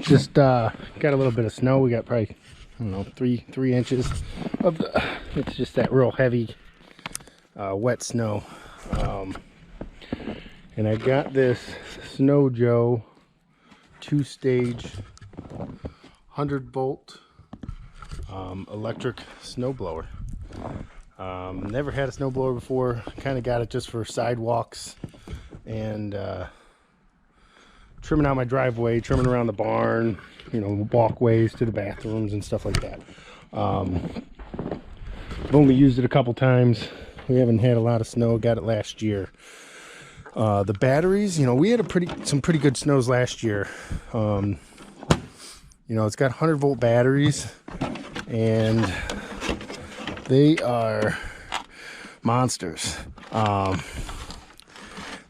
Just got a little bit of snow. We got probably, I don't know, three inches of the, it's just that real heavy wet snow. And I got this Snow Joe 2-stage 100-volt electric snowblower. Never had a snowblower before. Kind of got it just for sidewalks and trimming out my driveway, trimming around the barn, you know, walkways to the bathrooms and stuff like that. I've only used it a couple times. We haven't had a lot of snow. Got it last year. The batteries, you know, we had some pretty good snows last year. You know, it's got 100-volt batteries, and they are monsters.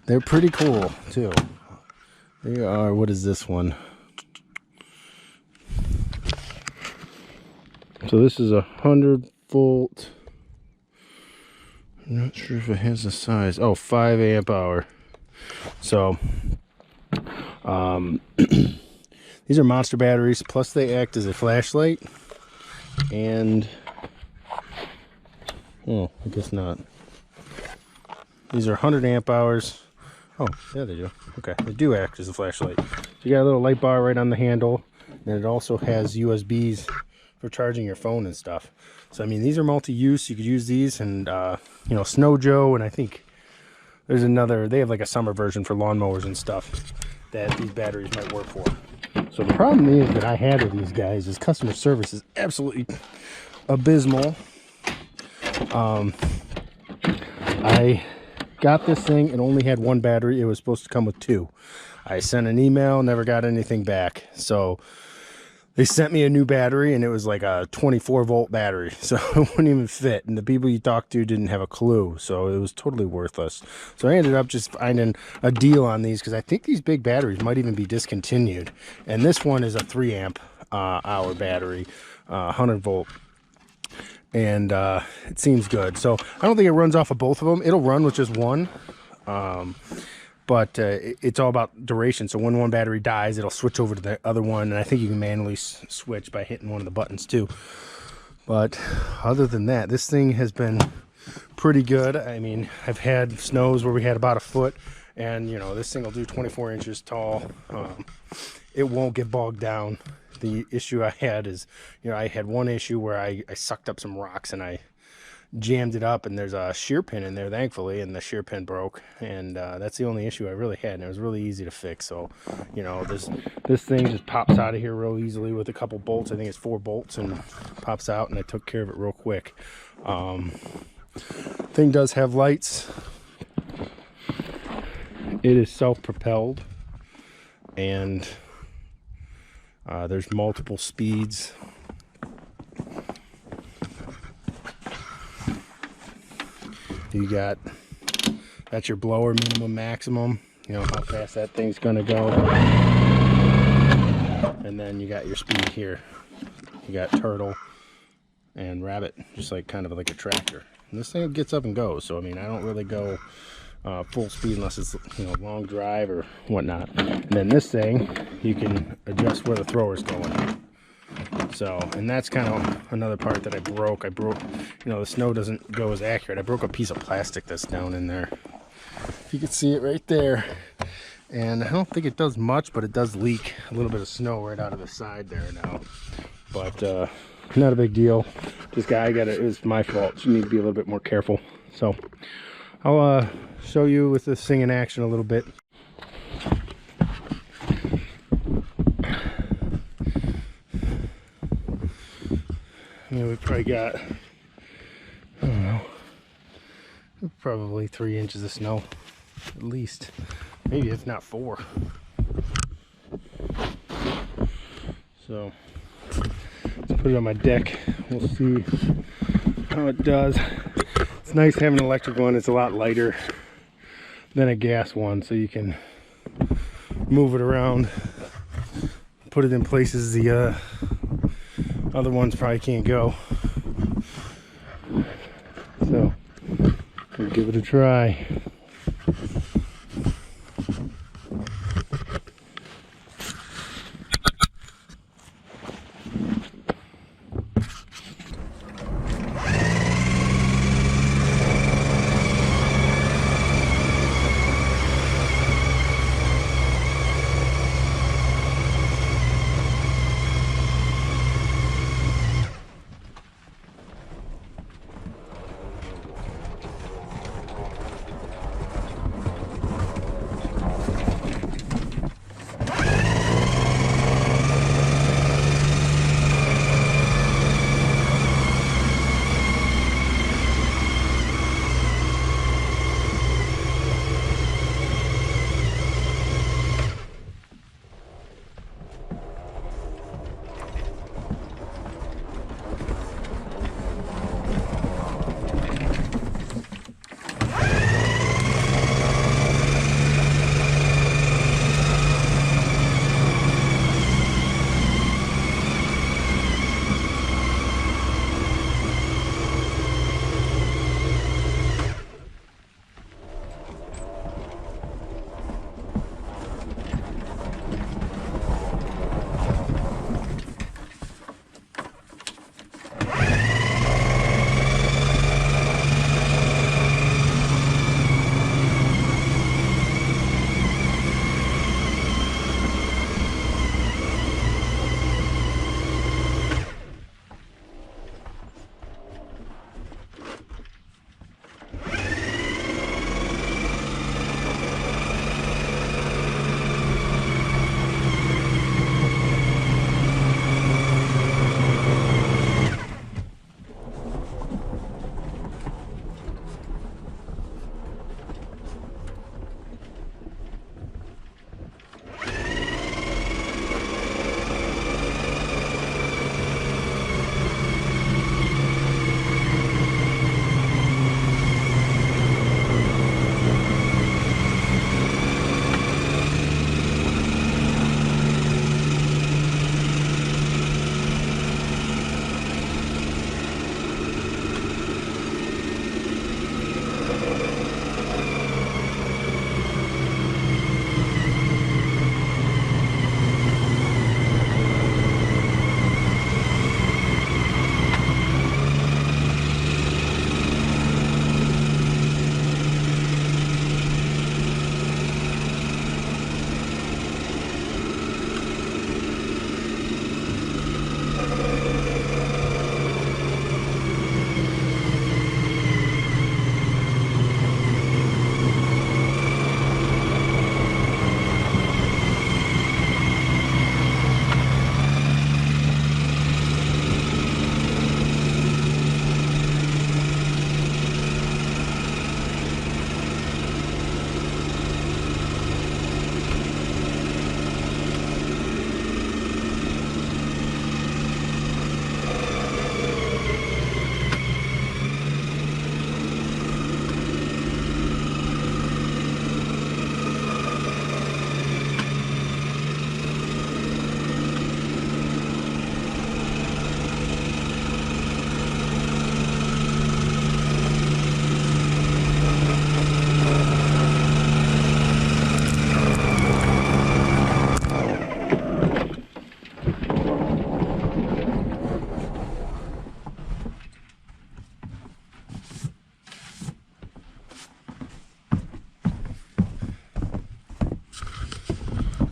They're pretty cool too. They are, what is this one? So this is a 100-volt. I'm not sure if it has a size. Oh, 5 amp hour. So these are monster batteries, plus they act as a flashlight. And oh, I guess not. These are 100 amp hours. Oh, yeah, they do. Okay, they do act as a flashlight. So you got a little light bar right on the handle, and it also has USBs for charging your phone and stuff. So I mean, these are multi-use. You could use these, and you know, Snow Joe, and I think there's another. They have like a summer version for lawnmowers and stuff that these batteries might work for. So the problem is that I had with these guys is customer service is absolutely abysmal. I got this thing and only had one battery. It was supposed to come with 2. I sent an email, never got anything back. So they sent me a new battery, and it was like a 24-volt battery, so it wouldn't even fit. And the people you talked to didn't have a clue, so it was totally worthless. So I ended up just finding a deal on these, because I think these big batteries might even be discontinued. And this one is a 3 amp hour battery, 100-volt. And it seems good. So I don't think it runs off of both of them. It'll run with just one. But it's all about duration. So when one battery dies, it'll switch over to the other one. And I think you can manually switch by hitting one of the buttons too. But other than that, this thing has been pretty good. I mean, I've had snows where we had about a foot. And, you know, this thing will do 24 inches tall. It won't get bogged down. The issue I had is, you know, I had one issue where I sucked up some rocks and I jammed it up, and there's a shear pin in there, thankfully, and the shear pin broke, and that's the only issue I really had, and it was really easy to fix. So, you know, this thing just pops out of here real easily with a couple bolts. I think it's 4 bolts, and pops out, and I took care of it real quick. Thing does have lights. It is self-propelled, and there's multiple speeds. You got, that's your blower minimum maximum, you know, how fast that thing's gonna go. And then you got your speed here. You got turtle and rabbit, just like kind of like a tractor. And this thing gets up and goes, so I mean, I don't really go full speed unless it's, you know, long drive or whatnot. And then this thing, you can adjust where the thrower's going. So, and that's kind of another part that I broke, you know, the snow doesn't go as accurate. I broke a piece of plastic that's down in there. If you can see it right there. And I don't think it does much, but it does leak a little bit of snow right out of the side there now. But not a big deal. Just it was my fault. You need to be a little bit more careful. So I'll show you with this thing in action a little bit. You know, we probably got, I don't know, probably 3 inches of snow, at least. Maybe if not 4. So, let's put it on my deck. We'll see how it does. It's nice having an electric one. It's a lot lighter than a gas one, so you can move it around, put it in places the other ones probably can't go. So we'll give it a try.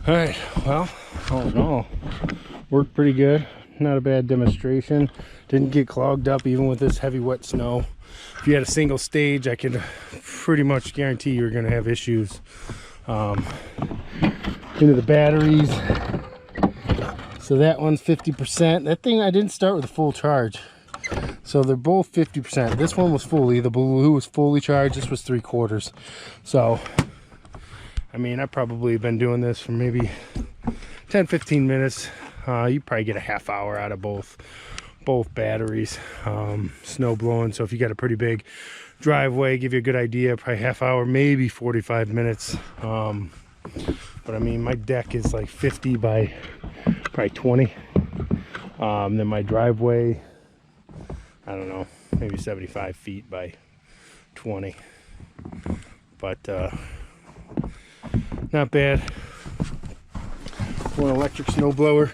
All right, well, all in all, worked pretty good. Not a bad demonstration. Didn't get clogged up even with this heavy wet snow. If you had a single stage, I can pretty much guarantee you're going to have issues. Into the batteries. So that one's 50%. That thing, I didn't start with a full charge. So they're both 50%. This one was fully, the blue was fully charged. This was 3/4. So, I mean, I've probably been doing this for maybe 10-15 minutes. You probably get a half hour out of both batteries. Snow blowing, so if you got a pretty big driveway, give you a good idea, probably half hour, maybe 45 minutes. But I mean, my deck is like 50 by probably 20. Then my driveway, I don't know, maybe 75 feet by 20. But not bad. For an electric snow blower.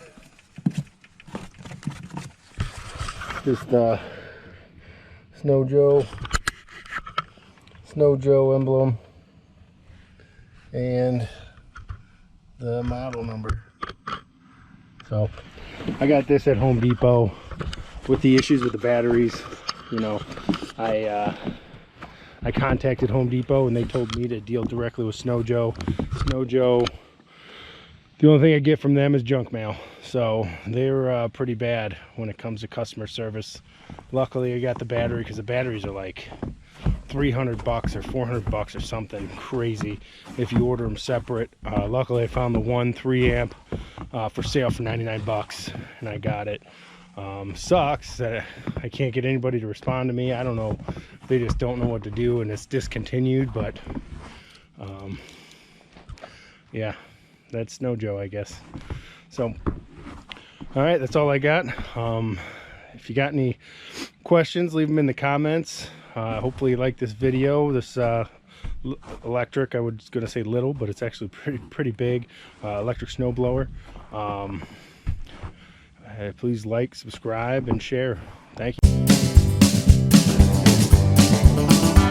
Just Snow Joe emblem and the model number. So I got this at Home Depot. With the issues with the batteries, you know, I contacted Home Depot and they told me to deal directly with Snow Joe. Snow Joe, the only thing I get from them is junk mail. So they're pretty bad when it comes to customer service. Luckily I got the battery, because the batteries are like $300 or $400 or something crazy if you order them separate. Luckily I found the one 3 amp for sale for $99 and I got it. Sucks that I can't get anybody to respond to me. I don't know, they just don't know what to do and it's discontinued. But yeah, that's Snow Joe, I guess. So all right, that's all I got. If you got any questions, leave them in the comments. Hopefully you like this video. This electric, I was gonna say little, but it's actually pretty big electric snow blower. Please like, subscribe, and share. Thank you.